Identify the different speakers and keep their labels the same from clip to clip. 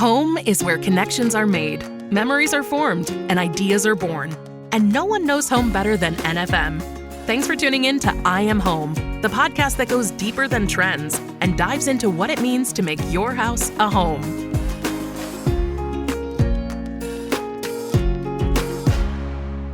Speaker 1: Home is where connections are made, memories are formed, and ideas are born. And no one knows home better than NFM. Thanks for tuning in to I Am Home, the podcast that goes deeper than trends and dives into what it means to make your house a home.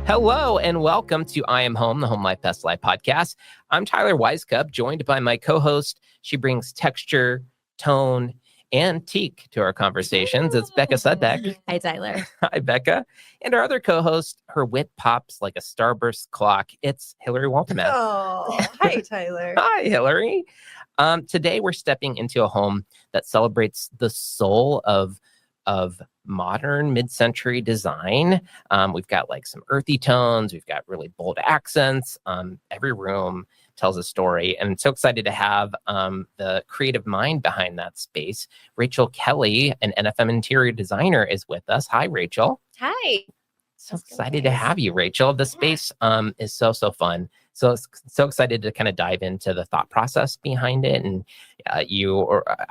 Speaker 2: Hello and welcome to I Am Home, the Home Life Best Life podcast. I'm Tyler Wisecup, joined by my co-host. She brings texture, tone, and teak to our conversations. It's Becca Sudbeck.
Speaker 3: Hi, Tyler.
Speaker 2: Hi, Becca. And our other co-host, her wit pops like a starburst clock. It's Hilary Walterman.
Speaker 3: Oh, hi, Tyler.
Speaker 2: Hi, Hilary. Today, we're stepping into a home that celebrates the soul of modern mid-century design. We've got like some earthy tones. We've got really bold accents. Every room tells a story. And I'm so excited to have the creative mind behind that space. Rachel Kelly, an NFM interior designer, is with us. Hi, Rachel.
Speaker 3: Hi.
Speaker 2: So excited to have you, Rachel. The space is so fun. So excited to kind of dive into the thought process behind it. And I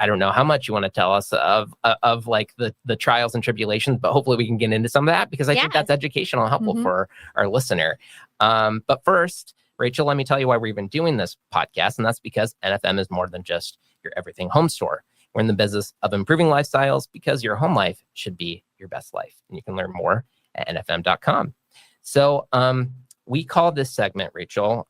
Speaker 2: don't know how much you want to tell us of like the trials and tribulations, but hopefully we can get into some of that because I think that's educational and helpful for our listener. But first, Rachel, let me tell you why we're even doing this podcast. And that's because NFM is more than just your everything home store. We're in the business of improving lifestyles because your home life should be your best life. And you can learn more at nfm.com. So we call this segment, Rachel,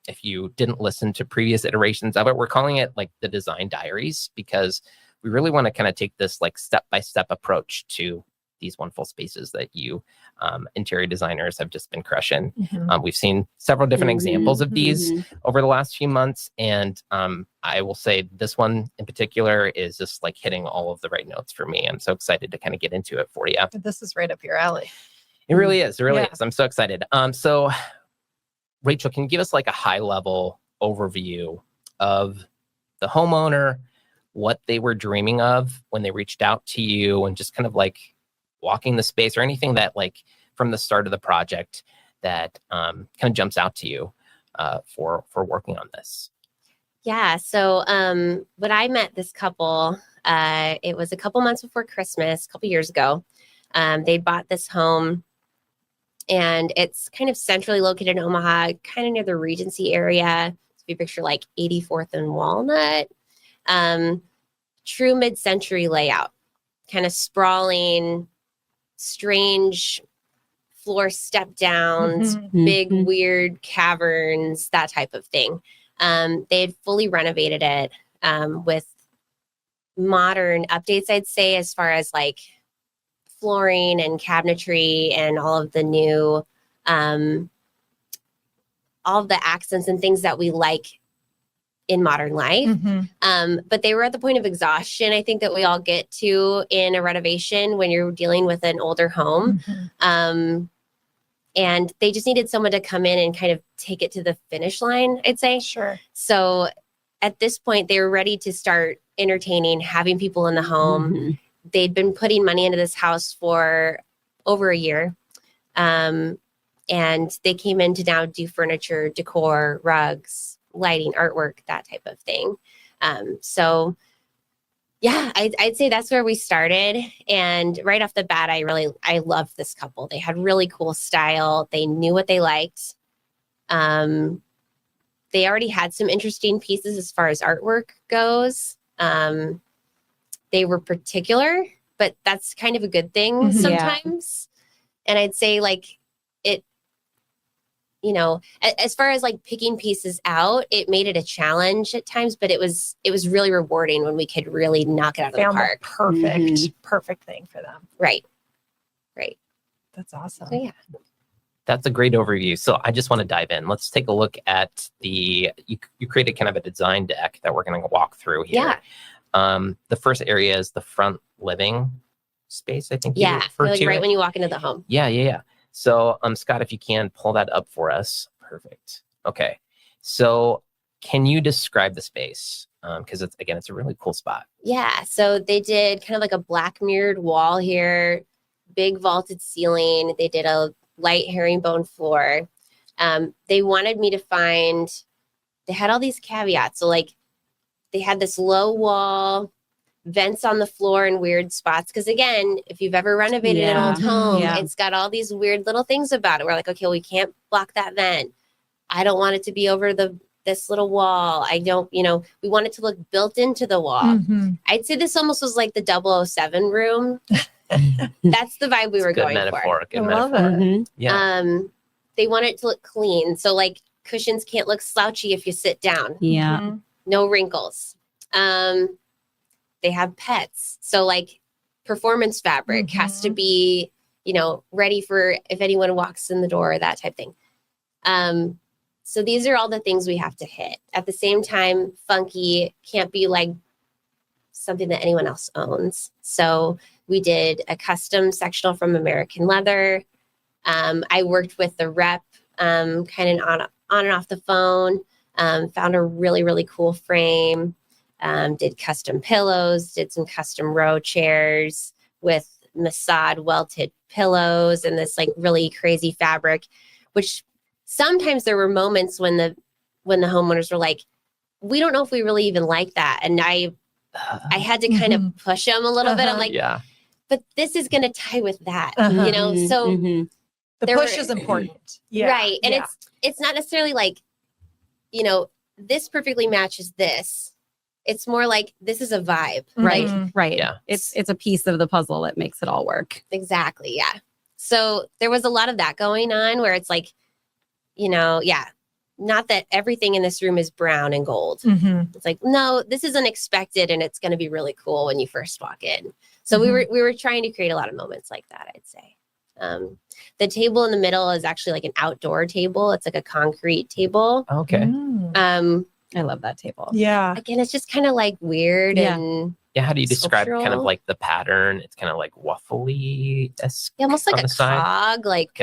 Speaker 2: if you didn't listen to previous iterations of it, we're calling it like the design diaries because we really want to kind of take this like step-by-step approach to these wonderful spaces that you interior designers have just been crushing. We've seen several different examples of these over the last few months. And I will say this one in particular is just like hitting all of the right notes for me. I'm so excited to kind of get into it for you.
Speaker 3: This is right up your alley.
Speaker 2: It really is. It really is. I'm so excited. So Rachel, can you give us like a high level overview of the homeowner, what they were dreaming of when they reached out to you, and just kind of like walking the space or anything that like from the start of the project that kind of jumps out to you for working on this?
Speaker 4: Yeah. So when I met this couple, it was a couple months before Christmas, a couple years ago. They bought this home and it's kind of centrally located in Omaha, kind of near the Regency area. So if you picture like 84th and Walnut, true mid-century layout, kind of sprawling, strange floor step downs, big, weird caverns, that type of thing. They had fully renovated it with modern updates, I'd say, as far as like flooring and cabinetry and all of the new, all of the accents and things that we like in modern life. But they were at the point of exhaustion, I think, that we all get to in a renovation when you're dealing with an older home. And they just needed someone to come in and kind of take it to the finish line, I'd say.
Speaker 3: Sure.
Speaker 4: So at this point, they were ready to start entertaining, having people in the home. They'd been putting money into this house for over a year. And they came in to now do furniture, decor, rugs, lighting, artwork, that type of thing. So yeah, I'd say that's where we started. And right off the bat, I loved this couple. They had really cool style. They knew what they liked. They already had some interesting pieces as far as artwork goes. They were particular, but that's kind of a good thing sometimes. And I'd say like it, you know, as far as like picking pieces out, it made it a challenge at times, but it was really rewarding when we could really knock it out of the park.
Speaker 3: Perfect thing for them.
Speaker 4: Right.
Speaker 3: That's awesome.
Speaker 4: So yeah.
Speaker 2: That's a great overview. So I just want to dive in. Let's take a look at you created kind of a design deck that we're going to walk through here.
Speaker 4: Yeah.
Speaker 2: The first area is the front living space, I think.
Speaker 4: Yeah, like right when you walk into the home.
Speaker 2: Yeah. So, Scott, if you can pull that up for us. Perfect. Okay. So can you describe the space? Because it's a really cool spot.
Speaker 4: Yeah. So they did kind of like a black mirrored wall here, big vaulted ceiling. They did a light herringbone floor. They wanted me to find, they had all these caveats. So like they had this low wall, vents on the floor in weird spots. Because again, if you've ever renovated an old home, it's got all these weird little things about it. We're like, okay, we can't block that vent. I don't want it to be over this little wall. I don't, we want it to look built into the wall. I'd say this almost was like the 007 room. That's the vibe we were
Speaker 2: Good
Speaker 4: going
Speaker 2: metaphor.
Speaker 4: for.
Speaker 2: Good
Speaker 3: love
Speaker 2: metaphor.
Speaker 3: it.
Speaker 2: Yeah.
Speaker 4: They want it to look clean. So like cushions can't look slouchy if you sit down.
Speaker 5: Yeah.
Speaker 4: No wrinkles. They have pets. So like performance fabric has to be, ready for if anyone walks in the door, that type thing. So these are all the things we have to hit. At the same time, funky can't be like something that anyone else owns. So we did a custom sectional from American Leather. I worked with the rep kind of on and off the phone, found a really, really cool frame, did custom pillows, did some custom row chairs with Masad welted pillows and this like really crazy fabric, which sometimes there were moments when the homeowners were like, we don't know if we really even like that. And I had to kind of push them a little bit. I'm like, but this is going to tie with that, So
Speaker 3: the push is important.
Speaker 4: Right. And it's not necessarily like, this perfectly matches this. It's more like this is a vibe.
Speaker 5: Right.
Speaker 2: Yeah.
Speaker 5: It's a piece of the puzzle that makes it all work.
Speaker 4: Exactly. Yeah. So there was a lot of that going on where it's like, not that everything in this room is brown and gold. It's like, no, this is unexpected and it's going to be really cool when you first walk in. So we were trying to create a lot of moments like that, I'd say. The table in the middle is actually like an outdoor table. It's like a concrete table.
Speaker 2: Okay.
Speaker 5: I love that table.
Speaker 3: Yeah.
Speaker 4: Again, it's just kind of like weird and
Speaker 2: How do you describe kind of
Speaker 4: sculptural.
Speaker 2: like the pattern? It's kind of like waffly-esque.
Speaker 4: almost like
Speaker 2: on
Speaker 4: a
Speaker 2: the side?
Speaker 4: cog, like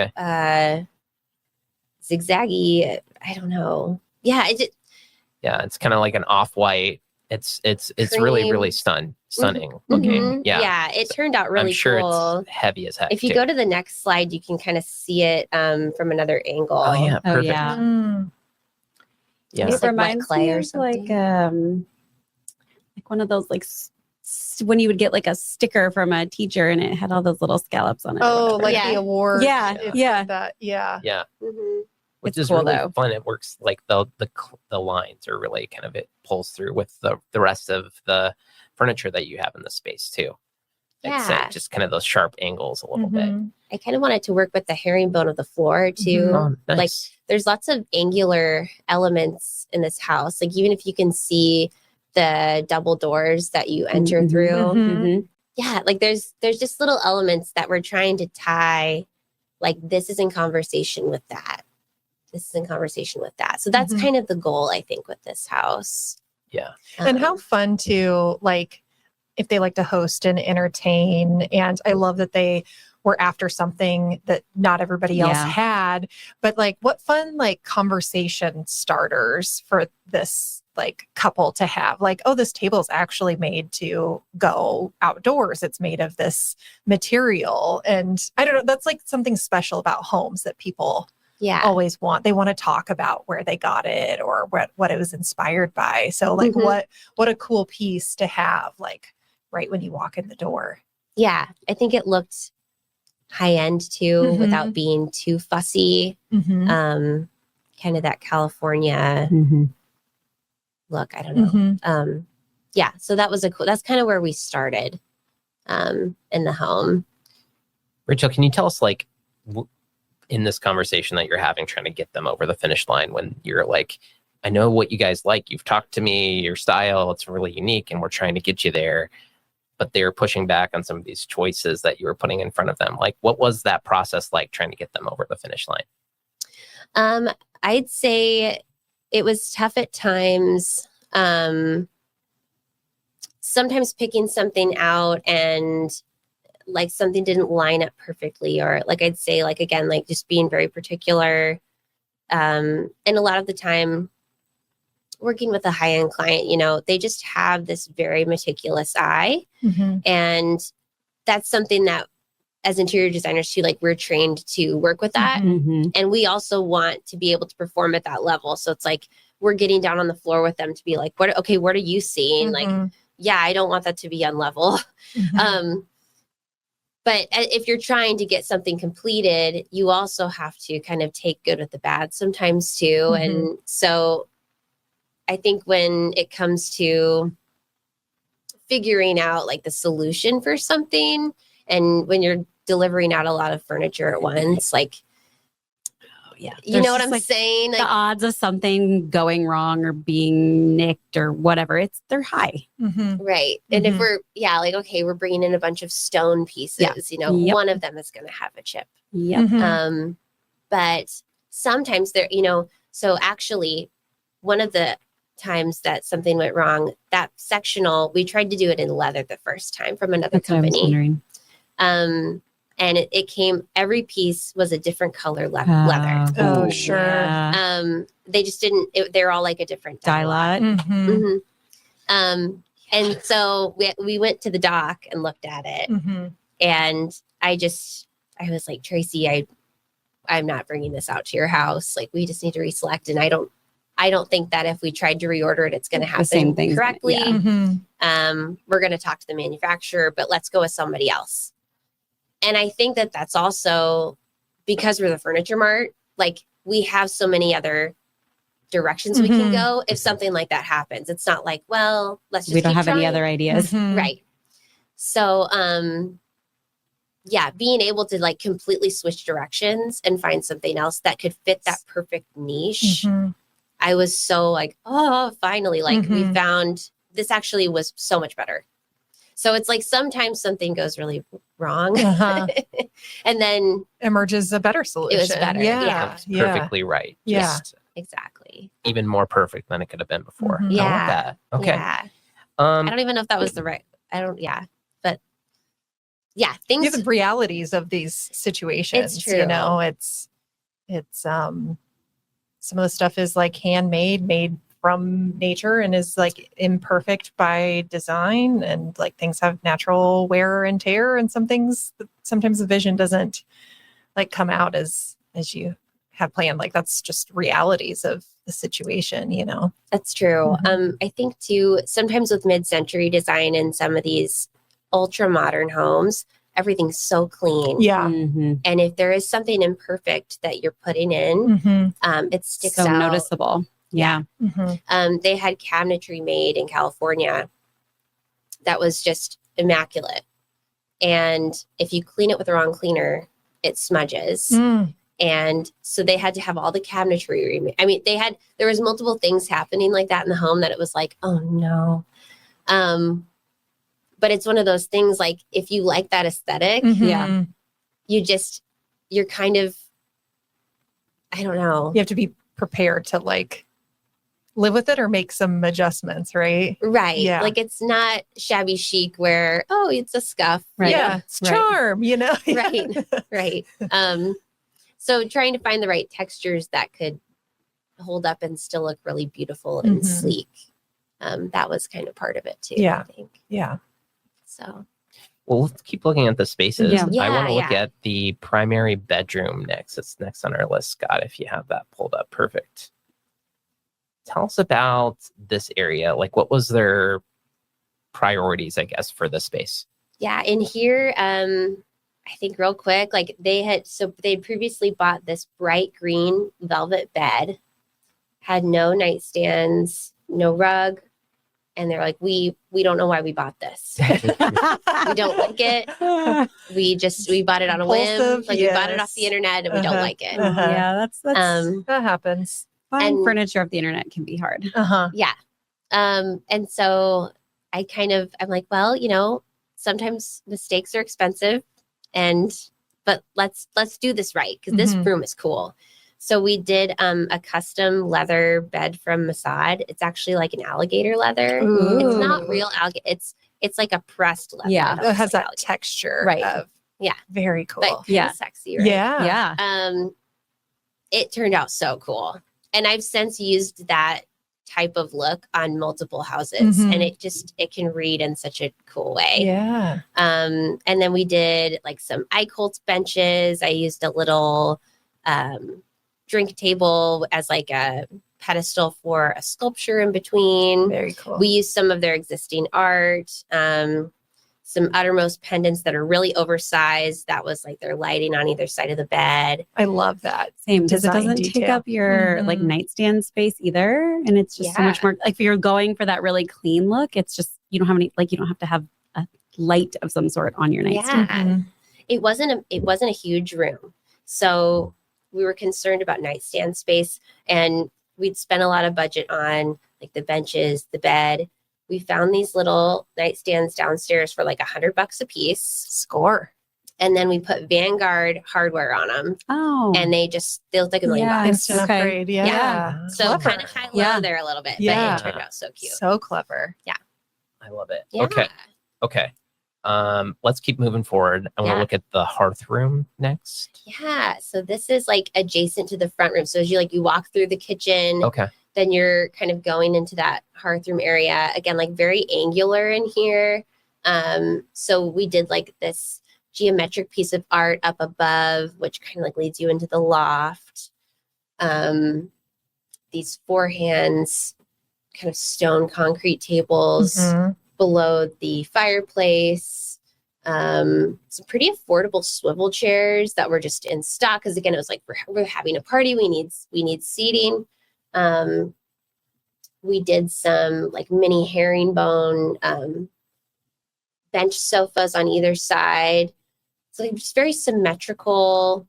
Speaker 4: zigzaggy. I don't know. Yeah,
Speaker 2: It's kind of like an off-white. It's really,
Speaker 4: Cream.
Speaker 2: really stunning. Okay.
Speaker 4: Yeah, it turned out really
Speaker 2: I'm sure
Speaker 4: cool.
Speaker 2: it's heavy as heck.
Speaker 4: If you
Speaker 2: too.
Speaker 4: go to the next slide, you can kind of see it from another angle.
Speaker 2: Oh yeah,
Speaker 5: Oh,
Speaker 2: perfect.
Speaker 5: yeah.
Speaker 2: Yeah.
Speaker 4: It's
Speaker 5: It
Speaker 4: like wet
Speaker 5: reminds
Speaker 4: clay
Speaker 5: me
Speaker 4: or
Speaker 5: of
Speaker 4: something.
Speaker 5: like one of those like when you would get like a sticker from a teacher and it had all those little scallops on it. or
Speaker 3: Oh,
Speaker 5: whatever.
Speaker 3: like
Speaker 4: Yeah.
Speaker 3: the award.
Speaker 5: Yeah,
Speaker 3: It's
Speaker 5: yeah.
Speaker 3: like that. Yeah.
Speaker 2: Yeah.
Speaker 4: Mhm.
Speaker 2: Which
Speaker 5: It's
Speaker 2: is
Speaker 5: cool,
Speaker 2: really
Speaker 5: though.
Speaker 2: fun. It works like the lines are really kind of, it pulls through with the rest of the furniture that you have in the space too. I'd say
Speaker 4: Yeah.
Speaker 2: just kind of those sharp angles a little bit.
Speaker 4: I kind of wanted to work with the herringbone of the floor too.
Speaker 2: Oh, nice.
Speaker 4: Like there's lots of angular elements in this house. Like even if you can see the double doors that you enter
Speaker 5: Mhm.
Speaker 4: through.
Speaker 5: Mhm.
Speaker 4: Yeah, like there's just little elements that we're trying to tie, like this is in conversation with that. This is in conversation with that. So that's
Speaker 3: Mhm.
Speaker 4: kind of the goal, I think, with this house.
Speaker 2: Yeah.
Speaker 3: And how
Speaker 4: Um,
Speaker 3: fun to like if they like to host and entertain. And I love that they were after something that not everybody else
Speaker 5: Yeah.
Speaker 3: had. But like what fun like conversation starters for this like couple to have. Like, oh, this table is actually made to go outdoors. It's made of this material. And I don't know, that's like something special about homes that people
Speaker 4: yeah.
Speaker 3: always want. They want to talk about where they got it or what it was inspired by. So like
Speaker 4: Mhm.
Speaker 3: what a cool piece to have like right when you walk in the door.
Speaker 4: Yeah. I think it looked high end too,
Speaker 3: Mhm.
Speaker 4: without being too fussy. Kind of that California
Speaker 5: Mhm.
Speaker 4: look. I don't know.
Speaker 3: Mhm.
Speaker 4: Yeah. So that was that's kind of where we started in the home.
Speaker 2: Rachel, can you tell us like in this conversation that you're having, trying to get them over the finish line, when you're like, I know what you guys like. You've talked to me, your style, it's really unique and we're trying to get you there. But they're pushing back on some of these choices that you were putting in front of them. Like, what was that process like trying to get them over the finish line?
Speaker 4: I'd say it was tough at times. Sometimes picking something out and like something didn't line up perfectly, or like I'd say like, again, like just being very particular. And a lot of the time working with a high-end client, they just have this very meticulous eye.
Speaker 3: Mhm.
Speaker 4: And that's something that as interior designers too, like we're trained to work with that.
Speaker 5: Mhm.
Speaker 4: And we also want to be able to perform at that level. So it's like, we're getting down on the floor with them to be like, what are you seeing? Like,
Speaker 3: Mhm.
Speaker 4: I don't want that to be unlevel.
Speaker 3: Mhm.
Speaker 4: But if you're trying to get something completed, you also have to kind of take good with the bad sometimes too.
Speaker 3: Mhm.
Speaker 4: And so I think when it comes to figuring out like the solution for something, and when you're delivering out a lot of furniture at once, like,
Speaker 5: Yeah.
Speaker 4: you know what I'm saying?
Speaker 5: The
Speaker 4: Like,
Speaker 5: odds of something going wrong or being nicked or whatever, they're high.
Speaker 3: Mhm.
Speaker 4: right. And if
Speaker 3: Mhm.
Speaker 4: we're, like, okay, we're bringing in a bunch of stone pieces,
Speaker 5: Yep.
Speaker 4: one of them is going to have a chip.
Speaker 5: Yep.
Speaker 3: Mhm.
Speaker 4: But sometimes there, so actually one of the times that something went wrong, that sectional, we tried to do it in leather the first time from another
Speaker 5: That's what I was
Speaker 4: company.
Speaker 5: wondering.
Speaker 4: And it came, every piece was a different color leather.
Speaker 3: Oh,
Speaker 2: Ooh.
Speaker 3: sure.
Speaker 5: Yeah.
Speaker 4: They just didn't, they're all like a different
Speaker 5: Dye
Speaker 4: dye lot.
Speaker 5: lot.
Speaker 3: Mhm.
Speaker 4: And so we went to the dock and looked at it.
Speaker 3: Mhm.
Speaker 4: And I was like, Tracy, I'm not bringing this out to your house. Like, we just need to reselect. And I don't think that if we tried to reorder it, it's going to
Speaker 5: The same
Speaker 4: happen
Speaker 5: thing's gonna-
Speaker 4: correctly.
Speaker 5: yeah.
Speaker 3: Mhm.
Speaker 4: We're going to talk to the manufacturer, but let's go with somebody else. And I think that that's also because we're the furniture mart, like, we have so many other directions we can
Speaker 3: Mhm.
Speaker 4: go if something like that happens. It's not like, well, let's just
Speaker 5: We don't
Speaker 4: keep
Speaker 5: have any
Speaker 4: trying.
Speaker 5: other ideas.
Speaker 3: Mhm.
Speaker 4: Right. So, being able to like completely switch directions and find something else that could fit that perfect niche.
Speaker 3: Mhm.
Speaker 4: I was so like, oh, finally, like we
Speaker 3: Mhm.
Speaker 4: found this actually was so much better. So it's like sometimes something goes really wrong
Speaker 3: Uh-huh.
Speaker 4: and then
Speaker 3: Emerges a better solution.
Speaker 4: better.
Speaker 3: Yeah.
Speaker 2: It's
Speaker 3: Yeah.
Speaker 2: perfectly right.
Speaker 3: Yeah.
Speaker 2: Just
Speaker 4: exactly.
Speaker 2: even more perfect than it could have been before.
Speaker 3: Mhm.
Speaker 2: I
Speaker 4: Yeah.
Speaker 2: love that. Okay.
Speaker 4: Yeah. I
Speaker 2: Um,
Speaker 4: don't even know if that was the right, but
Speaker 3: You
Speaker 4: things.
Speaker 3: have the realities of these situations.
Speaker 4: It's true.
Speaker 3: It's some of the stuff is like handmade, made from nature, and is like imperfect by design, and like things have natural wear and tear, and sometimes the vision doesn't like come out as you have planned. Like, that's just realities of the situation,
Speaker 4: That's true.
Speaker 3: Mhm.
Speaker 4: I think too, sometimes with mid-century design in some of these ultra modern homes, everything's so clean.
Speaker 3: Yeah.
Speaker 5: Mhm.
Speaker 4: And if there is something imperfect that you're putting in,
Speaker 3: Mhm.
Speaker 4: it sticks
Speaker 5: So
Speaker 4: out.
Speaker 5: noticeable. Yeah.
Speaker 3: Mhm.
Speaker 4: They had cabinetry made in California that was just immaculate. And if you clean it with the wrong cleaner, it smudges.
Speaker 3: Mm.
Speaker 4: And so they had to have all the cabinetry. I mean, there was multiple things happening like that in the home that it was like, oh no. But it's one of those things, like, if you like that aesthetic,
Speaker 3: Mhm.
Speaker 4: you're kind of, I don't know.
Speaker 3: You have to be prepared to like live with it or make some adjustments, right?
Speaker 4: Right.
Speaker 3: Yeah.
Speaker 4: Like, it's not shabby chic where, oh, it's a scuff.
Speaker 5: Right.
Speaker 3: Yeah. It's
Speaker 5: Right.
Speaker 3: charm,
Speaker 4: Right. Right. So trying to find the right textures that could hold up and still look really beautiful and
Speaker 3: Mhm.
Speaker 4: sleek. That was kind of part of it too,
Speaker 3: Yeah.
Speaker 4: I think.
Speaker 3: Yeah.
Speaker 4: So
Speaker 2: well, let's keep looking at the spaces.
Speaker 5: Yeah.
Speaker 2: I want to look
Speaker 4: Yeah.
Speaker 2: at the primary bedroom next. It's next on our list, Scott, if you have that pulled up. Perfect. Tell us about this area. Like, what was their priorities, I guess, for the space?
Speaker 4: yeah, in here, I think real quick, like they'd previously bought this bright green velvet bed, had no nightstands, no rug, and they're like, we don't know why we bought this. We don't like it. We bought it on a whim.
Speaker 3: Impulsive,
Speaker 4: Like, we bought it off
Speaker 3: yes.
Speaker 4: the internet and we don't
Speaker 3: Uh-huh.
Speaker 4: like it.
Speaker 3: Uh-huh.
Speaker 5: Yeah, that's
Speaker 4: Um,
Speaker 3: That happens.
Speaker 5: buying
Speaker 4: and-
Speaker 5: furniture off the internet can be hard.
Speaker 3: Uh-huh.
Speaker 4: yeah. And so I'm like, well, sometimes mistakes are expensive, but let's do this right, because this
Speaker 3: Mhm.
Speaker 4: room is cool. So we did a custom leather bed from Mossad. It's actually like an alligator leather.
Speaker 3: Ooh.
Speaker 4: It's not real alligator. It's like a pressed leather.
Speaker 5: Yeah.
Speaker 4: that
Speaker 3: It
Speaker 4: looks
Speaker 3: has
Speaker 4: like
Speaker 3: that
Speaker 4: alligator,
Speaker 3: texture
Speaker 5: Right.
Speaker 3: of
Speaker 4: Yeah.
Speaker 3: very cool.
Speaker 4: but kind
Speaker 5: Yeah.
Speaker 4: of sexy, right?
Speaker 3: Yeah.
Speaker 5: Yeah.
Speaker 4: It turned out so cool. And I've since used that type of look on multiple houses,
Speaker 3: Mhm.
Speaker 4: and it can read in such a cool way.
Speaker 3: Yeah.
Speaker 4: And then we did like some Eichholz benches. I used a little drink table as like a pedestal for a sculpture in between.
Speaker 3: Very cool.
Speaker 4: We used some of their existing art, some uttermost pendants that are really oversized. That was like their lighting on either side of the bed.
Speaker 3: I love that.
Speaker 5: Same, because it
Speaker 3: Design
Speaker 5: doesn't take
Speaker 3: detail.
Speaker 5: up your like
Speaker 3: Mhm.
Speaker 5: nightstand space either. And it's just so much
Speaker 4: Yeah.
Speaker 5: more, like if you're going for that really clean look, it's just, you don't have any, like you don't have to have a light of some sort on your nightstand.
Speaker 4: Yeah.
Speaker 3: Mhm.
Speaker 4: It wasn't a huge room. So we were concerned about nightstand space, and we'd spent a lot of budget on like the benches, the bed. We found these little nightstands downstairs for like $100 a piece.
Speaker 3: Score.
Speaker 4: And then we put Vanguard hardware on them,
Speaker 5: Oh.
Speaker 4: and they looked like $1 million.
Speaker 5: Yes.
Speaker 3: Instant
Speaker 5: Okay.
Speaker 3: upgrade. Yeah.
Speaker 4: Yeah. So
Speaker 3: Clever.
Speaker 4: kind of high low
Speaker 5: Yeah.
Speaker 4: there a little bit,
Speaker 3: Yeah.
Speaker 4: but it turned out so cute.
Speaker 3: So clever.
Speaker 2: I love it.
Speaker 4: Yeah.
Speaker 2: Okay. Let's keep moving forward. I want to
Speaker 4: Yeah.
Speaker 2: look at the hearth room next.
Speaker 4: Yeah. So this is like adjacent to the front room. So as you walk through the kitchen,
Speaker 2: Okay.
Speaker 4: then you're kind of going into that hearth room area. Again, like very angular in here. So we did like this geometric piece of art up above, which kind of like leads you into the loft. These four hands, kind of stone concrete tables
Speaker 3: Mhm.
Speaker 4: below the fireplace. Some pretty affordable swivel chairs that were just in stock, because again, it was like we're having a party. We need seating. We did some like mini herringbone bench sofas on either side. So like just very symmetrical.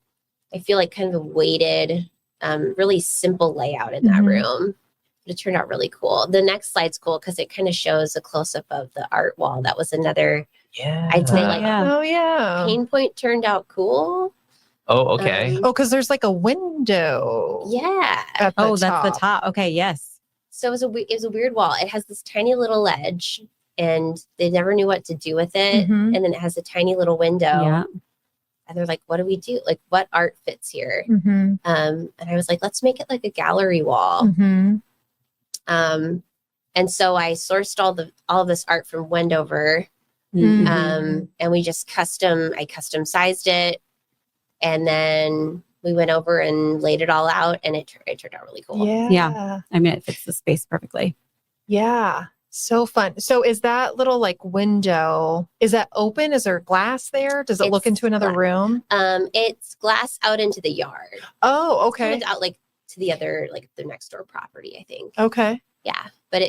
Speaker 4: I feel like kind of a weighted, really simple layout in that
Speaker 3: Mhm.
Speaker 4: room. But it turned out really cool. The next slide's cool because it kind of shows a close up of the art wall. That was another,
Speaker 2: Yeah.
Speaker 4: I'd say, like,
Speaker 5: Yeah.
Speaker 3: Oh, yeah.
Speaker 4: pain point turned out cool.
Speaker 2: Oh, okay.
Speaker 4: Um,
Speaker 3: Oh, because there's like a window.
Speaker 4: Yeah.
Speaker 3: At the
Speaker 5: Oh, that's the
Speaker 3: top.
Speaker 5: top. Okay. Yes.
Speaker 4: So it was a weird wall. It has this tiny little ledge, and they never knew what to do with it.
Speaker 3: Mhm.
Speaker 4: And then it has a tiny little window.
Speaker 5: Yeah.
Speaker 4: And they're like, what do we do? Like, what art fits here?
Speaker 3: Mm-hmm.
Speaker 4: And I was like, let's make it like a gallery wall.
Speaker 3: Mm-hmm.
Speaker 4: And so I sourced all of this art from Wendover.
Speaker 5: Mhm.
Speaker 4: And we just I custom sized it. And then we went over and laid it all out, and it turned out really cool.
Speaker 3: Yeah.
Speaker 5: Yeah. I mean, it fits the space perfectly.
Speaker 3: Yeah. So fun. So is that little like window, is that open? Is there glass there? Does it look
Speaker 4: It's
Speaker 3: into another
Speaker 4: glass.
Speaker 3: room?
Speaker 4: It's glass out into the yard.
Speaker 3: Oh,
Speaker 4: It's kind
Speaker 3: okay.
Speaker 4: of out like to the other, like the next door property, I think.
Speaker 3: Okay.
Speaker 4: Yeah. But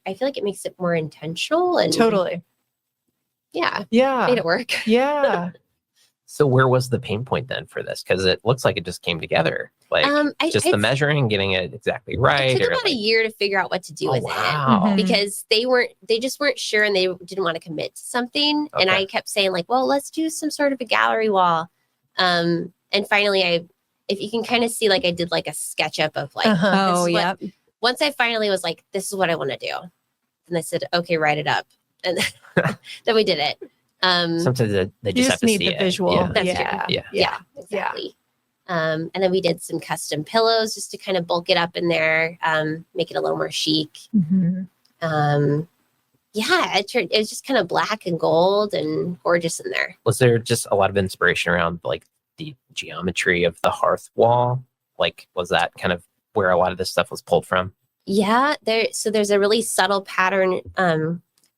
Speaker 4: I feel like it makes it more intentional, and
Speaker 3: Totally.
Speaker 4: yeah,
Speaker 3: Yeah.
Speaker 4: made it work.
Speaker 3: Yeah.
Speaker 2: So where was the pain point then for this? Because it looks like it just came together. Like just the measuring, getting it exactly right.
Speaker 4: It took
Speaker 2: or
Speaker 4: about a
Speaker 2: like,
Speaker 4: year to figure out what to do
Speaker 2: oh,
Speaker 4: with it.
Speaker 2: wow.
Speaker 3: Mhm.
Speaker 4: Because they just weren't sure, and they didn't want to commit to something. And
Speaker 2: Okay.
Speaker 4: I kept saying like, well, let's do some sort of a gallery wall. And finally if you can kind of see, like I did like a sketch up of like,
Speaker 3: Uh-huh.
Speaker 5: Oh,
Speaker 4: is
Speaker 5: yep.
Speaker 4: once I finally was like, this is what I want to do. And they said, okay, write it up. And then we did it.
Speaker 2: Sometimes they
Speaker 3: You
Speaker 2: just have
Speaker 3: just
Speaker 2: to
Speaker 3: need
Speaker 2: see
Speaker 3: the
Speaker 2: it.
Speaker 3: visual.
Speaker 2: Yeah.
Speaker 4: That's
Speaker 3: yeah.
Speaker 4: true.
Speaker 2: Yeah.
Speaker 4: Yeah, exactly. And then we did some custom pillows just to kind of bulk it up in there, make it a little more chic.
Speaker 3: Mhm.
Speaker 4: Yeah, it was just kind of black and gold and gorgeous in there.
Speaker 2: Was there just a lot of inspiration around like the geometry of the hearth wall? Like, was that kind of where a lot of this stuff was pulled from?
Speaker 4: Yeah, there's a really subtle pattern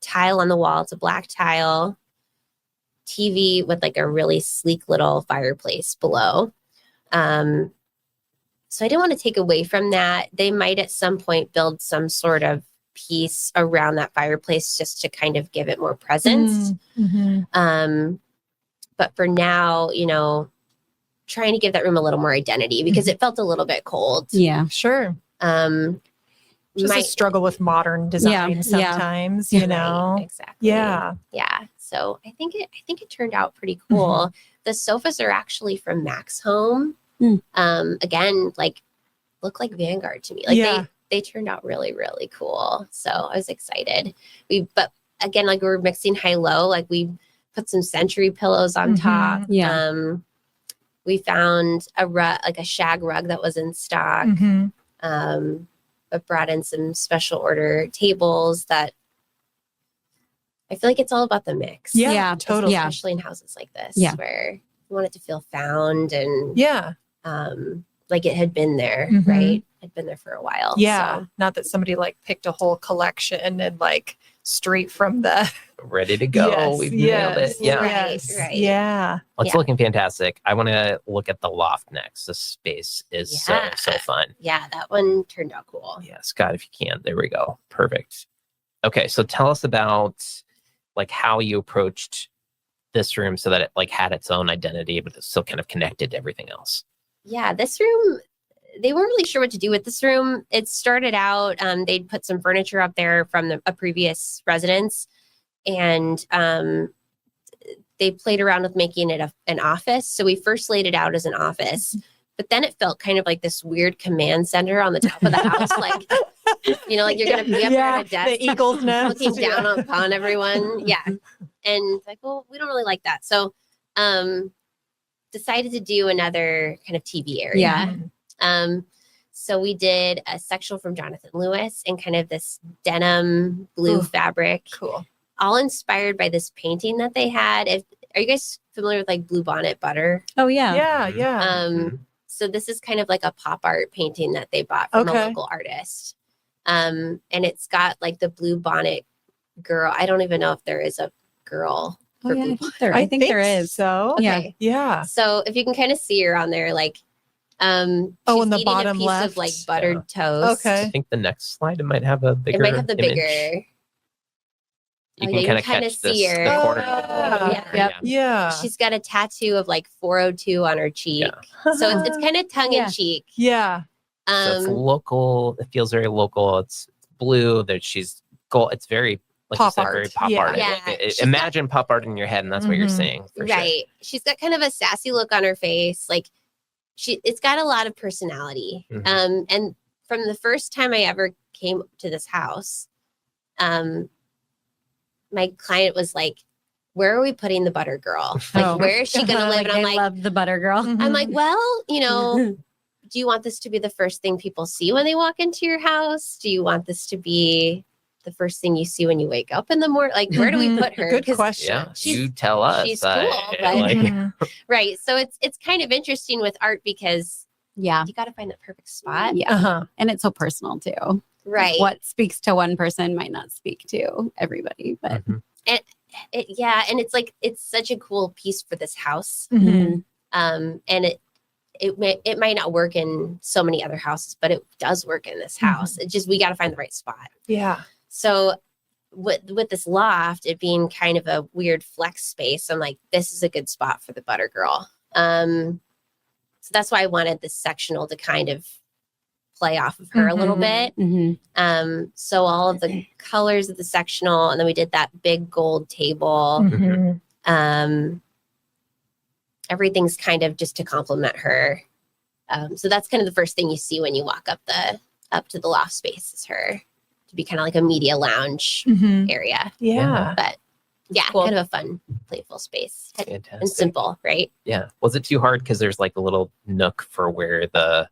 Speaker 4: tile on the wall. It's a black tile, TV with like a really sleek little fireplace below. So I didn't want to take away from that. They might at some point build some sort of piece around that fireplace just to kind of give it more presence.
Speaker 3: Mhm.
Speaker 4: But for now, trying to give that room a little more identity because it felt a little bit cold.
Speaker 5: Yeah.
Speaker 3: Sure. Just
Speaker 4: My-
Speaker 3: a struggle with modern design
Speaker 5: Yeah.
Speaker 3: sometimes,
Speaker 4: Right,
Speaker 3: you know?
Speaker 4: exactly.
Speaker 3: Yeah.
Speaker 4: Yeah. So I think it turned out pretty cool. The sofas are actually from Max Home. Again, like look like Vanguard to me. Like
Speaker 3: Yeah.
Speaker 4: they turned out really, really cool. So I was excited. But again, like we were mixing high-low, like we put some Century pillows on
Speaker 3: Mhm.
Speaker 4: top.
Speaker 5: Yeah.
Speaker 4: We found a rug, like a shag rug that was in stock.
Speaker 3: Mhm.
Speaker 4: But brought in some special order tables that I feel like it's all about the mix.
Speaker 3: Yeah,
Speaker 5: Yeah,
Speaker 3: totally.
Speaker 4: Especially in houses like this,
Speaker 5: Yeah.
Speaker 4: where you want it to feel found and
Speaker 3: Yeah.
Speaker 4: like it had been there,
Speaker 3: Mhm.
Speaker 4: right? Had been there for a while.
Speaker 3: Yeah.
Speaker 4: So,
Speaker 3: Not that somebody like picked a whole collection and like straight from the
Speaker 2: Ready to go.
Speaker 3: Yes,
Speaker 2: We've nailed it.
Speaker 3: yes,
Speaker 2: Yeah.
Speaker 4: Right,
Speaker 3: yes,
Speaker 4: right.
Speaker 3: Yeah.
Speaker 2: It's
Speaker 4: Yeah.
Speaker 2: looking fantastic. I want to look at the loft next. This space is
Speaker 4: Yeah.
Speaker 2: so fun.
Speaker 4: yeah, that one turned out cool.
Speaker 2: Yeah, Scott, if you can. There we go. Perfect. Okay, so tell us about like how you approached this room so that it like had its own identity, but it's still kind of connected to everything else.
Speaker 4: Yeah, this room, they weren't really sure what to do with this room. It started out, they'd put some furniture up there from a previous residence, and they played around with making it an office. So we first laid it out as an office, but then it felt kind of like this weird command center on the top of the house. Like, you know, like you're going to be up there at a desk,
Speaker 3: the eagle's nest.
Speaker 4: looking down upon everyone. Yeah. And like, well, we don't really like that. So, decided to do another kind of TV area.
Speaker 5: Yeah.
Speaker 4: So we did a sectional from Jonathan Lewis in kind of this denim blue fabric,
Speaker 3: Cool.
Speaker 4: all inspired by this painting that they had. Are you guys familiar with like Blue Bonnet Butter?
Speaker 5: Oh yeah.
Speaker 3: Yeah. Yeah.
Speaker 2: Mhm.
Speaker 4: So this is kind of like a pop art painting that they bought from a
Speaker 3: Okay.
Speaker 4: local artist. And it's got like the blue bonnet girl. I don't even know if there is a girl
Speaker 5: Oh,
Speaker 4: for
Speaker 5: yeah,
Speaker 4: blue
Speaker 5: I think there is.
Speaker 3: So.
Speaker 4: Okay.
Speaker 3: Yeah.
Speaker 4: So if you can kind of see her on there, like,
Speaker 3: Oh,
Speaker 4: she's
Speaker 3: in the
Speaker 4: eating
Speaker 3: bottom
Speaker 4: a piece
Speaker 3: left?
Speaker 4: of like buttered toast.
Speaker 3: Okay.
Speaker 2: I think the next slide, it might have a bigger
Speaker 4: It might have the
Speaker 2: image.
Speaker 4: bigger.
Speaker 2: You
Speaker 4: Oh,
Speaker 2: can
Speaker 4: yeah,
Speaker 2: kind
Speaker 4: you
Speaker 2: of
Speaker 4: kinda
Speaker 2: catch this,
Speaker 4: see her.
Speaker 2: the corner.
Speaker 3: Oh,
Speaker 4: yeah.
Speaker 5: Yep.
Speaker 3: Yeah.
Speaker 4: She's got a tattoo of like 402 on her cheek.
Speaker 2: Yeah.
Speaker 4: So it's kind of tongue in cheek.
Speaker 3: Yeah.
Speaker 2: So it's
Speaker 4: Um,
Speaker 2: local. It feels very local. It's blue. That she's gold. It's very like
Speaker 3: Pop
Speaker 2: you said,
Speaker 3: art.
Speaker 2: very pop
Speaker 3: Yeah.
Speaker 2: art.
Speaker 4: Yeah.
Speaker 2: Like,
Speaker 4: She's
Speaker 2: imagine pop art in your head, and that's what you're
Speaker 3: Mhm.
Speaker 2: saying. For sure.
Speaker 4: right. She's got kind of a sassy look on her face. Like it's got a lot of personality.
Speaker 2: Mhm.
Speaker 4: And from the first time I ever came to this house, my client was like, where are we putting the butter girl? Like,
Speaker 5: Oh.
Speaker 4: where is she going to live?
Speaker 5: Like,
Speaker 4: And I'm
Speaker 5: they
Speaker 4: like,
Speaker 5: love the butter girl.
Speaker 4: I'm like, well, you know, do you want this to be the first thing people see when they walk into your house? Do you want this to be the first thing you see when you wake up in the morning? Like, where do we put her?
Speaker 3: Good
Speaker 4: 'Cause-
Speaker 3: question.
Speaker 2: Yeah,
Speaker 4: She's-
Speaker 2: you tell us.
Speaker 4: she's cool, but-
Speaker 2: like,
Speaker 3: Mhm.
Speaker 4: Right. So it's kind of interesting with art because
Speaker 5: Yeah.
Speaker 4: you got to find the perfect spot.
Speaker 5: Yeah.
Speaker 3: Uh-huh.
Speaker 5: And it's so personal too.
Speaker 4: Right.
Speaker 5: What speaks to one person might not speak to everybody, but
Speaker 2: mhm.
Speaker 4: Yeah. And it's like, it's such a cool piece for this house.
Speaker 3: Mhm.
Speaker 4: And it might not work in so many other houses, but it does work in this house. It just, we got to find the right spot.
Speaker 3: Yeah.
Speaker 4: So with this loft, it being kind of a weird flex space, I'm like, this is a good spot for the butter girl. So that's why I wanted this sectional to kind of play off of her a little bit. So all of the colors of the sectional, and then we did that big gold table.
Speaker 3: Mhm.
Speaker 4: Everything's kind of just to complement her. So that's kind of the first thing you see when you walk up to the loft space is her, to be kind of like a media lounge
Speaker 3: Mhm.
Speaker 4: area.
Speaker 3: Yeah.
Speaker 4: But yeah,
Speaker 5: Cool.
Speaker 4: kind of a fun, playful space and
Speaker 2: Fantastic.
Speaker 4: simple, right?
Speaker 2: Yeah. Was it too hard because there's like a little nook for where the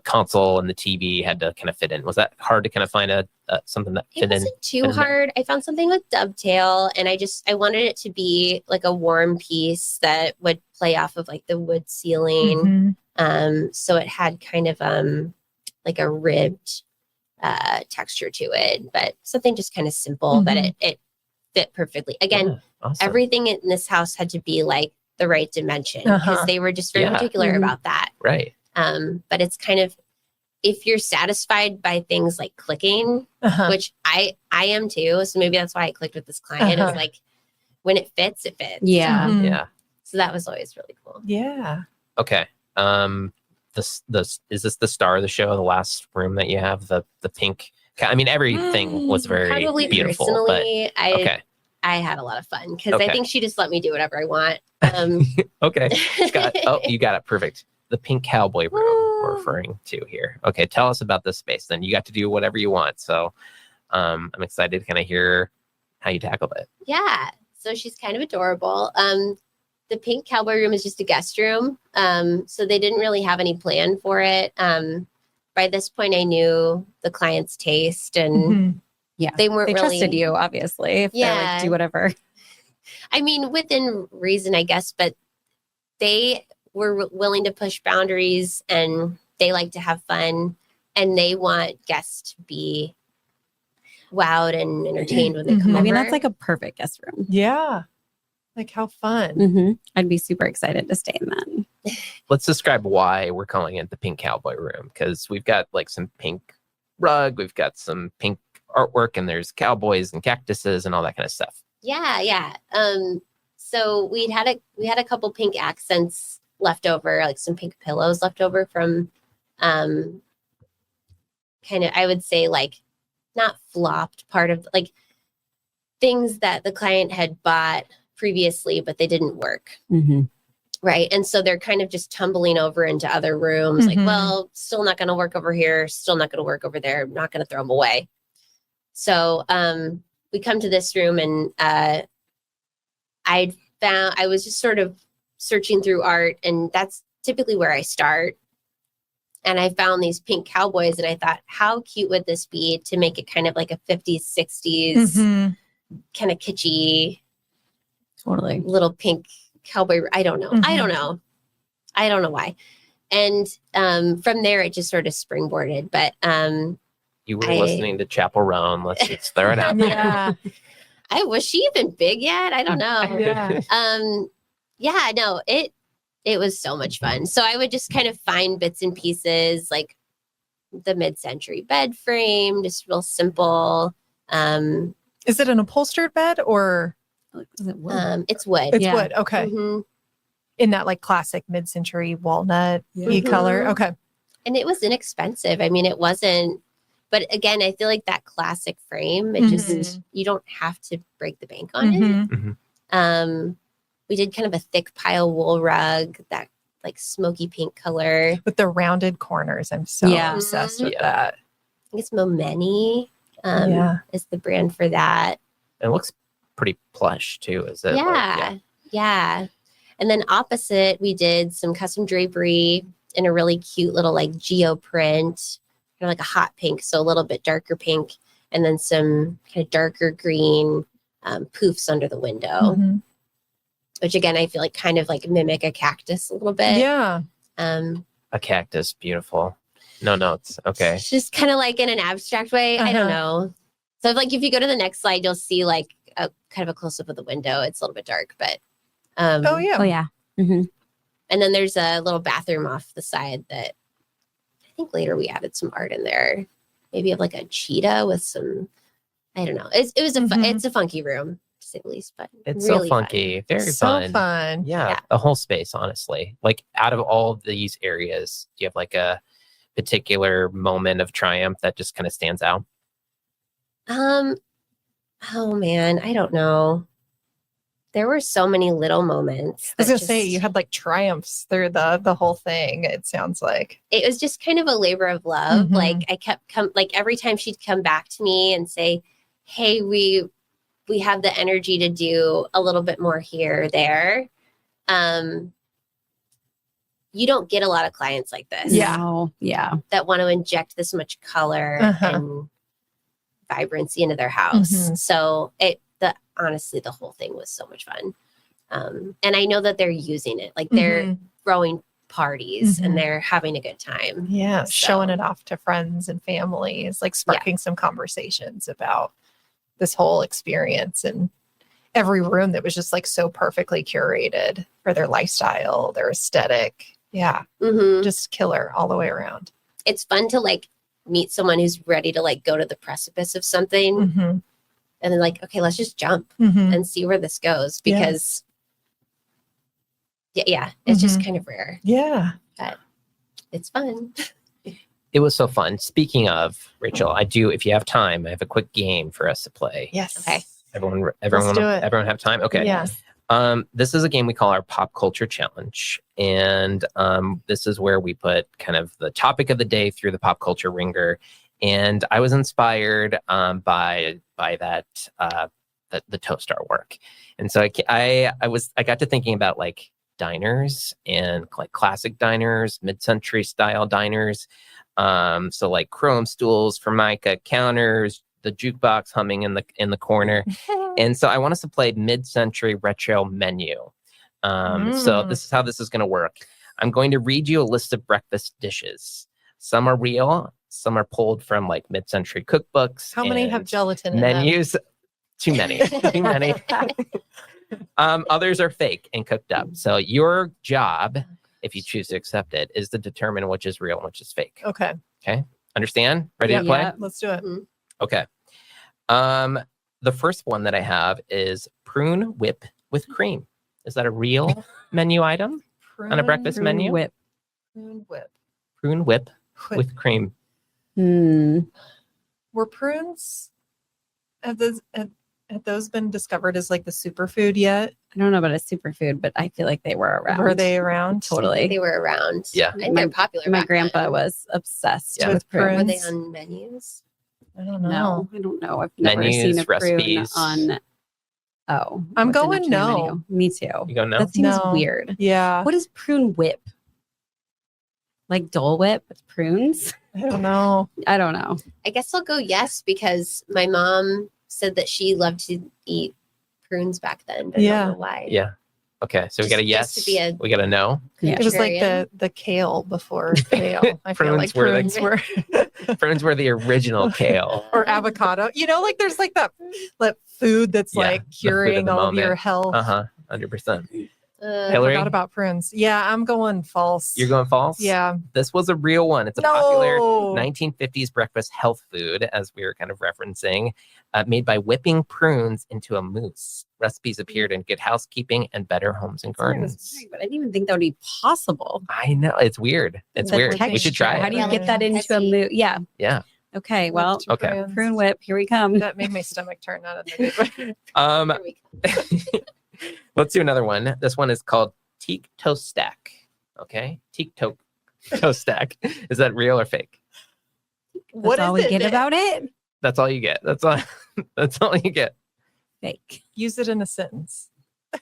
Speaker 2: console and the TV had to kind of fit in? Was that hard to kind of find a something that
Speaker 4: It
Speaker 2: fit in?
Speaker 4: wasn't too
Speaker 2: fit in there?
Speaker 4: hard. I found something with dovetail, and I wanted it to be like a warm piece that would play off of like the wood ceiling.
Speaker 3: Mhm.
Speaker 4: So it had kind of like a ribbed texture to it, but something just kind of simple, but it fit perfectly. Again,
Speaker 2: Yeah, awesome.
Speaker 4: everything in this house had to be like the right dimension because they were just very
Speaker 2: Yeah.
Speaker 4: particular
Speaker 5: Mhm.
Speaker 4: about that.
Speaker 2: Right.
Speaker 4: But it's kind of, if you're satisfied by things like clicking,
Speaker 3: Uh-huh.
Speaker 4: which I am too. So maybe that's why I clicked with this client.
Speaker 3: Uh-huh.
Speaker 4: Is like when it fits, it fits.
Speaker 5: yeah.
Speaker 3: Mhm.
Speaker 2: Yeah.
Speaker 4: So that was always really cool.
Speaker 3: Yeah.
Speaker 2: Okay. This is this the star of the show? The last room that you have, the pink. I mean, everything was very
Speaker 4: Probably
Speaker 2: beautiful.
Speaker 4: personally,
Speaker 2: but okay.
Speaker 4: I had a lot of fun because
Speaker 2: Okay.
Speaker 4: I think she just let me do whatever I want.
Speaker 2: Okay. Scott. Oh, you got it. Perfect. The pink cowboy room we're referring to here. Okay. Tell us about this space. Then you got to do whatever you want. So, I'm excited to kind of hear how you tackled it.
Speaker 4: Yeah. So she's kind of adorable. The pink cowboy room is just a guest room. So they didn't really have any plan for it. By this point, I knew the client's taste, and
Speaker 3: Mhm.
Speaker 5: Yeah.
Speaker 4: they weren't
Speaker 5: They
Speaker 4: really
Speaker 5: trusted you, obviously. If they're
Speaker 4: Yeah.
Speaker 5: like, do whatever.
Speaker 4: I mean, within reason, I guess, but they we're willing to push boundaries, and they like to have fun, and they want guests to be wowed and entertained when they come over.
Speaker 5: I mean, that's like a perfect guest room.
Speaker 3: Yeah. Like how fun.
Speaker 5: Mm-hmm. I'd be super excited to stay in that.
Speaker 2: Let's describe why we're calling it the pink cowboy room, because we've got like some pink rug, we've got some pink artwork, and there's cowboys and cactuses and all that kind of stuff.
Speaker 4: Yeah. So we had a couple pink accents left over, like some pink pillows left over from kind of, I would say, like not flopped, part of like things that the client had bought previously, but they didn't work.
Speaker 5: Mm-hmm.
Speaker 4: Right. And so they're kind of just tumbling over into other rooms.
Speaker 3: Mhm.
Speaker 4: Like, well, still not going to work over here. Still not going to work over there. I'm not going to throw them away. So we come to this room, and I was just sort of searching through art, and that's typically where I start. And I found these pink cowboys, and I thought, how cute would this be to make it kind of like a 50s, 60s
Speaker 3: Mhm.
Speaker 4: kind of kitschy
Speaker 5: Totally.
Speaker 4: little pink cowboy. I don't know. I don't know why. And from there, it just sort of springboarded. But
Speaker 2: You were listening to Chapel Roan. Let's throw it out there.
Speaker 3: Yeah.
Speaker 4: was she even big yet? I don't know.
Speaker 3: Yeah.
Speaker 4: No, it was so much fun. So I would just kind of find bits and pieces, like the mid-century bed frame, just real simple.
Speaker 3: Is it an upholstered bed or
Speaker 5: Is it wood?
Speaker 4: It's wood.
Speaker 3: it's
Speaker 5: Yeah.
Speaker 3: wood? Okay.
Speaker 4: Mhm.
Speaker 3: In that like classic mid-century walnut
Speaker 5: Yeah.
Speaker 3: color.
Speaker 4: Mhm.
Speaker 3: Okay.
Speaker 4: And it was inexpensive. I mean, it wasn't, but again, I feel like that classic frame, it just,
Speaker 3: Mhm.
Speaker 4: you don't have to break the bank on
Speaker 3: Mhm.
Speaker 4: it. We did kind of a thick pile wool rug, that like smoky pink color.
Speaker 3: With the rounded corners. I'm so
Speaker 5: Yeah.
Speaker 3: obsessed with
Speaker 2: Yeah.
Speaker 3: that.
Speaker 4: I think it's Momeni
Speaker 3: Yeah.
Speaker 4: is the brand for that.
Speaker 2: It looks pretty plush too. Is it?
Speaker 4: Yeah. And then opposite, we did some custom drapery in a really cute little like geoprint, kind of like a hot pink, so a little bit darker pink, and then some kind of darker green poofs under the window,
Speaker 3: Mhm.
Speaker 4: which again, I feel like kind of like mimic a cactus a little bit.
Speaker 3: Yeah.
Speaker 2: A cactus, beautiful. No notes. Okay.
Speaker 4: It's just kind of like in an abstract way. I don't know. So like if you go to the next slide, you'll see like a kind of a close up of the window. It's a little bit dark, but
Speaker 3: Oh yeah.
Speaker 5: Oh yeah. Mm-hmm.
Speaker 4: and then there's a little bathroom off the side that I think later we added some art in there. Maybe of like a cheetah with some, I don't know. It's a funky room, to say the least, but
Speaker 2: It's
Speaker 4: really
Speaker 2: so funky. Very
Speaker 3: So
Speaker 2: fun.
Speaker 3: fun.
Speaker 2: Yeah, the whole space, honestly. Like out of all of these areas, do you have like a particular moment of triumph that just kind of stands out?
Speaker 4: Oh man, I don't know. There were so many little moments.
Speaker 3: I was
Speaker 4: that
Speaker 3: gonna say
Speaker 4: just-
Speaker 3: you had like triumphs through the whole thing. It sounds like.
Speaker 4: it was just kind of a labor of love.
Speaker 3: Mhm.
Speaker 4: Like I kept like every time she'd come back to me and say, "Hey, we have the energy to do a little bit more here or there." You don't get a lot of clients like this.
Speaker 3: Yeah.
Speaker 5: No. Yeah.
Speaker 4: That want to inject this much color
Speaker 3: Uh-huh.
Speaker 4: and vibrancy into their house.
Speaker 3: Mhm.
Speaker 4: So honestly, the whole thing was so much fun. And I know that they're using it, like they're
Speaker 3: Mhm.
Speaker 4: throwing parties
Speaker 3: Mhm.
Speaker 4: and they're having a good time.
Speaker 3: Yeah,
Speaker 4: So-
Speaker 3: showing it off to friends and families, like sparking some conversations about this whole experience and every room that was just like so perfectly curated for their lifestyle, their aesthetic. Yeah,
Speaker 4: Mhm.
Speaker 3: just killer all the way around.
Speaker 4: It's fun to like meet someone who's ready to like go to the precipice of something
Speaker 3: Mm-hmm.
Speaker 4: and then like, okay, let's just jump
Speaker 3: Mm-hmm.
Speaker 4: and see where this goes
Speaker 3: Yeah.
Speaker 4: because yeah, it's just
Speaker 3: Mhm.
Speaker 4: kind of rare.
Speaker 3: Yeah.
Speaker 4: It's fun.
Speaker 2: It was so fun. Speaking of, Rachel, I do, if you have time, I have a quick game for us to play.
Speaker 3: Yes.
Speaker 4: Okay.
Speaker 2: Everyone
Speaker 3: do it.
Speaker 2: everyone have time? Okay.
Speaker 3: Yes.
Speaker 2: This is a game we call our Pop Culture Challenge. And this is where we put kind of the topic of the day through the pop culture ringer. And I was inspired by that the toast artwork. And so I got to thinking about like diners and like classic diners, mid-century style diners. So like chrome stools, formica counters, the jukebox humming in the corner. And so I want us to play mid-century retro menu. So this is how this is going to work. I'm going to read you a list of breakfast dishes. Some are real, some are pulled from like mid-century cookbooks.
Speaker 3: How many have
Speaker 2: and
Speaker 3: gelatin in them?
Speaker 2: menus? Too many. Too many. Others are fake and cooked up. So your job, if you choose to accept it, is to determine which is real and which is fake.
Speaker 3: Okay.
Speaker 2: Okay. Understand? Ready
Speaker 3: Yeah.
Speaker 2: to play?
Speaker 5: Yeah.
Speaker 3: Let's do it.
Speaker 4: Mhm.
Speaker 2: Okay. The first one that I have is prune whip with cream. Is that a real menu item on a breakfast
Speaker 5: Prune
Speaker 2: menu?
Speaker 5: whip.
Speaker 3: Prune whip.
Speaker 2: Prune whip with cream.
Speaker 3: Were prunes, have those been discovered as like the superfood yet?
Speaker 5: I don't know about a superfood, but I feel like they were around.
Speaker 3: Were they around?
Speaker 5: Totally.
Speaker 4: They were around.
Speaker 2: Yeah.
Speaker 4: I think they're popular.
Speaker 5: My
Speaker 4: back
Speaker 5: grandpa
Speaker 4: then.
Speaker 5: was obsessed
Speaker 2: Yeah.
Speaker 5: with
Speaker 3: With
Speaker 5: prunes.
Speaker 4: Were they
Speaker 3: prunes?
Speaker 4: on menus?
Speaker 3: I don't know.
Speaker 5: No, I don't know. I've never
Speaker 2: Menus,
Speaker 5: seen a prune
Speaker 2: recipes.
Speaker 5: on. Oh,
Speaker 3: I'm
Speaker 5: what's in a
Speaker 3: going
Speaker 5: prune
Speaker 3: no.
Speaker 5: menu? Me too.
Speaker 2: You go no?
Speaker 5: That seems
Speaker 3: No.
Speaker 5: weird.
Speaker 3: Yeah.
Speaker 5: What is prune whip? Like Dole Whip with prunes?
Speaker 3: I don't know.
Speaker 5: I don't know.
Speaker 4: I guess I'll go yes because my mom said that she loved to eat prunes back then, but I
Speaker 3: Yeah.
Speaker 4: don't know why.
Speaker 2: Yeah. Okay. So we got a
Speaker 4: Just
Speaker 2: yes.
Speaker 4: to be a-
Speaker 2: We got a no.
Speaker 5: Yeah.
Speaker 3: It was like
Speaker 4: Contrarian.
Speaker 3: the kale before kale. I feel like
Speaker 2: Prunes
Speaker 3: prunes were
Speaker 2: Prunes were the original kale.
Speaker 3: or avocado. You know, like there's like that food that's
Speaker 2: Yeah,
Speaker 3: like
Speaker 2: the food of
Speaker 3: curing
Speaker 2: the
Speaker 3: all of your
Speaker 2: moment.
Speaker 3: health.
Speaker 2: 100%.
Speaker 3: I
Speaker 2: Hillary?
Speaker 3: forgot about prunes. Yeah, I'm going false.
Speaker 2: You're going false?
Speaker 3: Yeah.
Speaker 2: This was a real one. It's a popular
Speaker 3: No.
Speaker 2: 1950s breakfast health food, as we were kind of referencing, made by whipping prunes into a mousse. Recipes appeared in Good Housekeeping and Better Homes and Gardens.
Speaker 5: But I didn't even think that would be possible.
Speaker 2: I know. It's weird. It's
Speaker 5: The
Speaker 2: weird. We should try
Speaker 5: texture. How
Speaker 2: it.
Speaker 5: do you
Speaker 4: Yeah,
Speaker 5: get that
Speaker 4: like
Speaker 5: into a
Speaker 4: messy.
Speaker 5: mood? Yeah.
Speaker 2: Yeah.
Speaker 5: Okay. Well,
Speaker 3: With two
Speaker 2: Okay.
Speaker 3: prunes.
Speaker 5: prune whip. Here we come.
Speaker 3: That made my stomach turn out in the good way.
Speaker 4: Here we go.
Speaker 2: Let's do another one. This one is called Teak Toast Stack. Okay. Toast Stack. Is that real or fake?
Speaker 3: What
Speaker 5: That's all
Speaker 3: is
Speaker 5: we
Speaker 3: it?
Speaker 5: get about it.
Speaker 2: That's all you get. That's all. That's all you get.
Speaker 5: Fake.
Speaker 3: Use it in a sentence.
Speaker 5: I'd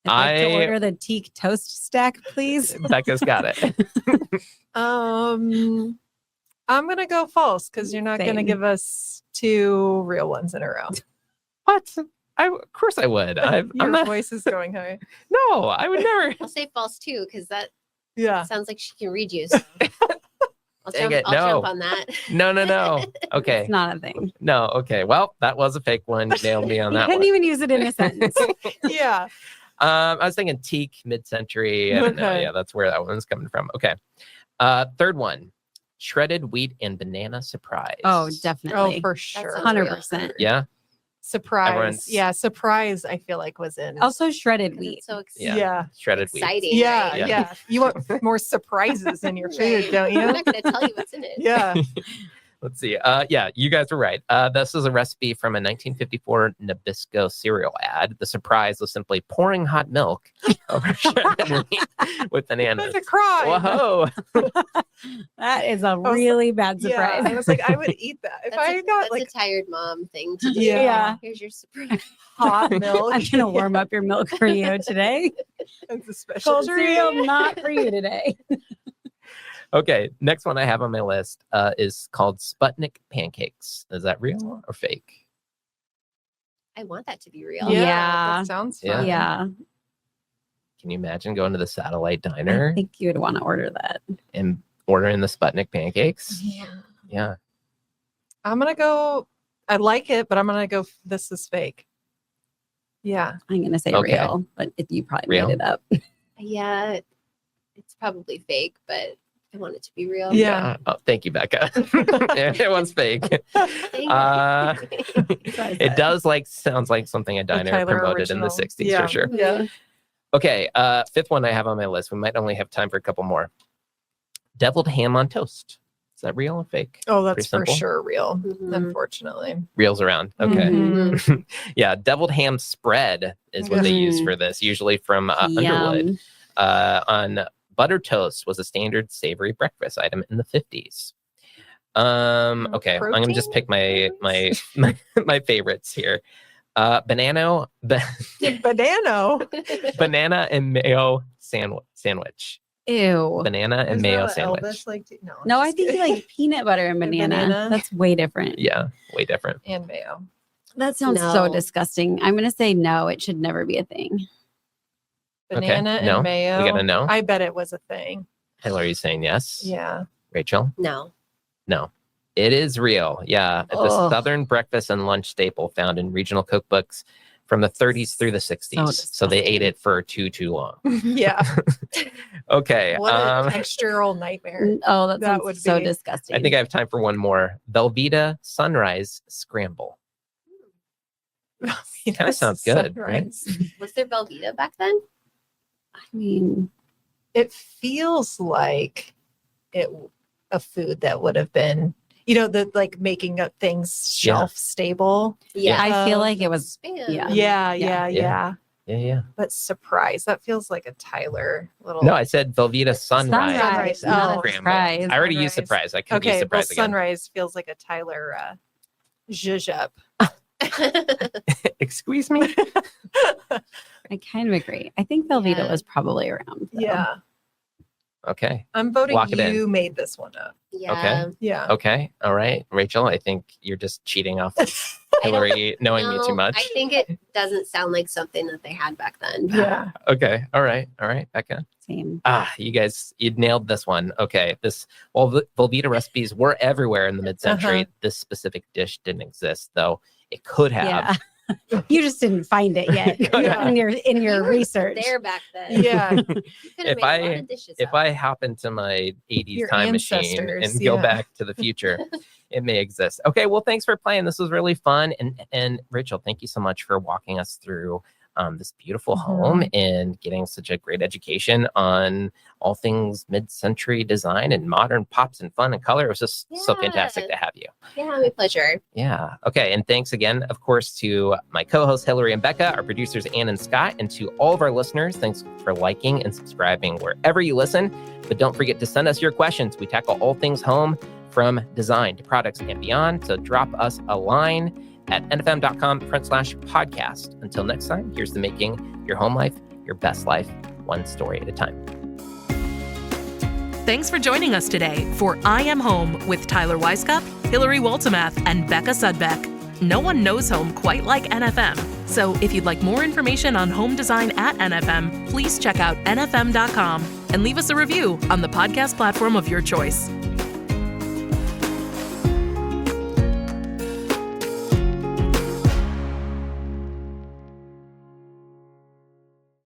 Speaker 5: like to
Speaker 2: I-
Speaker 5: order the teak toast stack, please.
Speaker 2: Becca's got it.
Speaker 3: I'm gonna go false because you're not gonna
Speaker 5: Same.
Speaker 3: give us two real ones in a row.
Speaker 2: What? Of course I would.
Speaker 3: Your
Speaker 2: I'm not.
Speaker 3: voice is going high.
Speaker 2: No, I would never.
Speaker 4: I'll say false too because that
Speaker 3: Yeah.
Speaker 4: sounds like she can read you. So. I'll
Speaker 2: Dang
Speaker 4: jump,
Speaker 2: it,
Speaker 4: I'll
Speaker 2: no.
Speaker 4: jump on that.
Speaker 2: No. Okay.
Speaker 5: It's not a thing.
Speaker 2: No. Okay. Well, that was a fake one. You nailed me on
Speaker 5: You
Speaker 2: that
Speaker 5: couldn't
Speaker 2: one.
Speaker 5: even use it in a sentence.
Speaker 3: Yeah.
Speaker 2: I was thinking teak mid-century. I don't know.
Speaker 3: Okay.
Speaker 2: Yeah, that's where that one's coming from. Okay. Third one, shredded wheat and banana surprise.
Speaker 5: Oh,
Speaker 3: Oh,
Speaker 5: definitely.
Speaker 3: for sure.
Speaker 4: sounds real.
Speaker 5: 100%.
Speaker 2: Yeah.
Speaker 3: Surprise.
Speaker 2: Everyone's-
Speaker 3: Yeah, surprise. I feel like was in.
Speaker 5: Also shredded
Speaker 4: 'Cause
Speaker 5: wheat.
Speaker 4: it's so
Speaker 2: Yeah.
Speaker 3: Yeah.
Speaker 2: Shredded wheat.
Speaker 4: exciting.
Speaker 3: Yeah,
Speaker 4: right?
Speaker 3: yeah. You want more surprises in your food,
Speaker 4: Right.
Speaker 3: don't
Speaker 4: I'm
Speaker 3: you?
Speaker 4: not going to tell you what's in it.
Speaker 3: Yeah.
Speaker 2: Let's see. Yeah, you guys were right. This is a recipe from a 1954 Nabisco cereal ad. The surprise was simply pouring hot milk over shredded wheat with bananas.
Speaker 3: That's a crime.
Speaker 2: Whoa.
Speaker 5: That is a
Speaker 3: was-
Speaker 5: really bad
Speaker 3: Yeah,
Speaker 5: surprise.
Speaker 3: I was like, I would eat that if I got
Speaker 4: that's
Speaker 3: like
Speaker 4: a tired mom thing to do.
Speaker 3: Yeah.
Speaker 4: Here's your surprise.
Speaker 3: hot milk.
Speaker 5: I'm gonna warm up your milk for you today.
Speaker 3: It's a special
Speaker 5: Cold
Speaker 3: treat.
Speaker 5: cereal, not for you today.
Speaker 2: Okay, next one I have on my list is called Sputnik pancakes. Is that real or fake?
Speaker 4: I want that to be real.
Speaker 3: Yeah,
Speaker 5: Yeah.
Speaker 3: that sounds
Speaker 2: Yeah.
Speaker 3: fun.
Speaker 5: Yeah,
Speaker 2: Can you imagine going to the satellite
Speaker 5: I
Speaker 2: diner
Speaker 5: think you would want to order that.
Speaker 2: and ordering the Sputnik pancakes?
Speaker 3: Yeah.
Speaker 2: Yeah.
Speaker 3: I'm gonna go. I like it, but I'm gonna go. This is fake. Yeah.
Speaker 5: I'm gonna say
Speaker 2: Okay.
Speaker 5: real, but you probably
Speaker 2: Real?
Speaker 5: made it up.
Speaker 4: Yeah. It's probably fake, but I want it to be real.
Speaker 3: Yeah.
Speaker 2: Oh, thank you, Becca. It was fake.
Speaker 4: Thank
Speaker 2: Uh,
Speaker 4: you.
Speaker 2: it does sounds like something a diner
Speaker 3: Tyler
Speaker 2: promoted in the
Speaker 3: original.
Speaker 2: 60s
Speaker 3: Yeah.
Speaker 2: for sure.
Speaker 3: Yeah.
Speaker 2: Okay, fifth one I have on my list. We might only have time for a couple more. Deviled ham on toast. Is that real or fake?
Speaker 3: Oh, that's
Speaker 2: Pretty
Speaker 3: for
Speaker 2: simple.
Speaker 3: sure real.
Speaker 4: Mhm.
Speaker 3: Unfortunately.
Speaker 2: Reels around. Okay.
Speaker 3: Mhm.
Speaker 2: Yeah, deviled ham spread is what they use
Speaker 5: Mhm.
Speaker 2: for this, usually from Underwood.
Speaker 5: Yum.
Speaker 2: On butter toast was a standard savory breakfast item in the 50s. Okay, I'm gonna just pick my favorites here. Banana
Speaker 3: Banana.
Speaker 2: and mayo sandwich.
Speaker 5: Ew.
Speaker 2: Banana and
Speaker 3: Is
Speaker 2: mayo
Speaker 3: that what
Speaker 2: sandwich.
Speaker 3: Elvis liked to- No,
Speaker 5: No,
Speaker 3: I'm
Speaker 5: I
Speaker 3: just
Speaker 5: think you
Speaker 3: kidding.
Speaker 5: like peanut butter and
Speaker 3: And
Speaker 5: banana.
Speaker 3: banana.
Speaker 5: That's way different.
Speaker 2: Yeah, way different.
Speaker 3: and mayo.
Speaker 5: That sounds so
Speaker 4: No.
Speaker 5: disgusting. I'm gonna say no. It should never be a thing.
Speaker 3: Banana
Speaker 2: no.
Speaker 3: and mayo.
Speaker 2: We got a no.
Speaker 3: I bet it was a thing.
Speaker 2: Hilary's saying yes.
Speaker 3: Yeah.
Speaker 2: Rachel?
Speaker 4: No.
Speaker 2: No. It is real. Yeah. It's a
Speaker 5: Ugh.
Speaker 2: Southern breakfast and lunch staple found in regional cookbooks from the 30s through the 60s. So they ate it for too long.
Speaker 3: Yeah.
Speaker 2: Okay.
Speaker 3: What a textural nightmare.
Speaker 5: Oh, that
Speaker 3: That
Speaker 5: sounds
Speaker 3: would
Speaker 5: so
Speaker 3: be-
Speaker 5: disgusting.
Speaker 2: I think I have time for one more. Velveeta Sunrise Scramble. Kinda sounds good, right?
Speaker 3: Sunrise.
Speaker 4: Was there Velveeta back then?
Speaker 5: I mean,
Speaker 3: It feels like a food that would have been, the like making up things shelf stable.
Speaker 2: Yeah.
Speaker 5: I feel like it was.
Speaker 4: Spam.
Speaker 5: Yeah.
Speaker 3: Yeah,
Speaker 5: Yeah.
Speaker 2: Yeah.
Speaker 3: But surprise, that feels like a Tyler little.
Speaker 2: No, I said Velveeta Sunrise.
Speaker 3: Sunrise.
Speaker 5: Not a
Speaker 3: Oh.
Speaker 5: surprise.
Speaker 2: I already used
Speaker 3: Sunrise.
Speaker 2: surprise. I couldn't use
Speaker 3: Okay, well,
Speaker 2: surprise again.
Speaker 3: sunrise feels like a Tyler zhuzh up.
Speaker 2: Excuse me?
Speaker 5: I kind of agree. I think Velveeta
Speaker 4: Yeah.
Speaker 5: was probably around. though.
Speaker 3: Yeah,
Speaker 2: Okay.
Speaker 3: I'm voting
Speaker 2: Lock it in.
Speaker 3: you made this one up.
Speaker 4: Yeah.
Speaker 3: Yeah.
Speaker 2: Okay. All right. Rachel, I think you're just cheating off Hillary knowing me too
Speaker 4: No,
Speaker 2: much.
Speaker 4: I think it doesn't sound like something that they had back then.
Speaker 3: Yeah.
Speaker 2: Okay. All right. Becca.
Speaker 5: Same.
Speaker 2: You guys, you nailed this one. Okay. The Velveeta recipes were everywhere in the mid-century. This specific dish didn't exist, though it could have.
Speaker 5: Yeah. You just didn't find it yet
Speaker 3: Yeah.
Speaker 5: in your
Speaker 4: You were
Speaker 5: research.
Speaker 4: there back then.
Speaker 3: Yeah.
Speaker 4: You could have
Speaker 2: If
Speaker 4: made a lot of dishes
Speaker 2: If
Speaker 4: up.
Speaker 2: I happen to my 80s
Speaker 3: Your
Speaker 2: time machine
Speaker 3: ancestors,
Speaker 2: and go
Speaker 3: yeah.
Speaker 2: back to the future, it may exist. Okay, well, thanks for playing. This was really fun. And Rachel, thank you so much for walking us through this beautiful home and getting such a great education on all things mid-century design and modern pops and fun and color. It was just so fantastic to have you.
Speaker 4: Yeah, my pleasure.
Speaker 2: Yeah. Okay. And thanks again, of course, to my co-hosts, Hillary and Becca, our producers, Ann and Scott, and to all of our listeners. Thanks for liking and subscribing wherever you listen. But don't forget to send us your questions. We tackle all things home, from design to products and beyond. So drop us a line at nfm.com/podcast. Until next time, here's to making your home life your best life, one story at a time.
Speaker 1: Thanks for joining us today for I Am Home with Tyler Weisskopf, Hillary Waltemath, and Becca Sudbeck. No one knows home quite like NFM. So if you'd like more information on home design at NFM, please check out nfm.com and leave us a review on the podcast platform of your choice.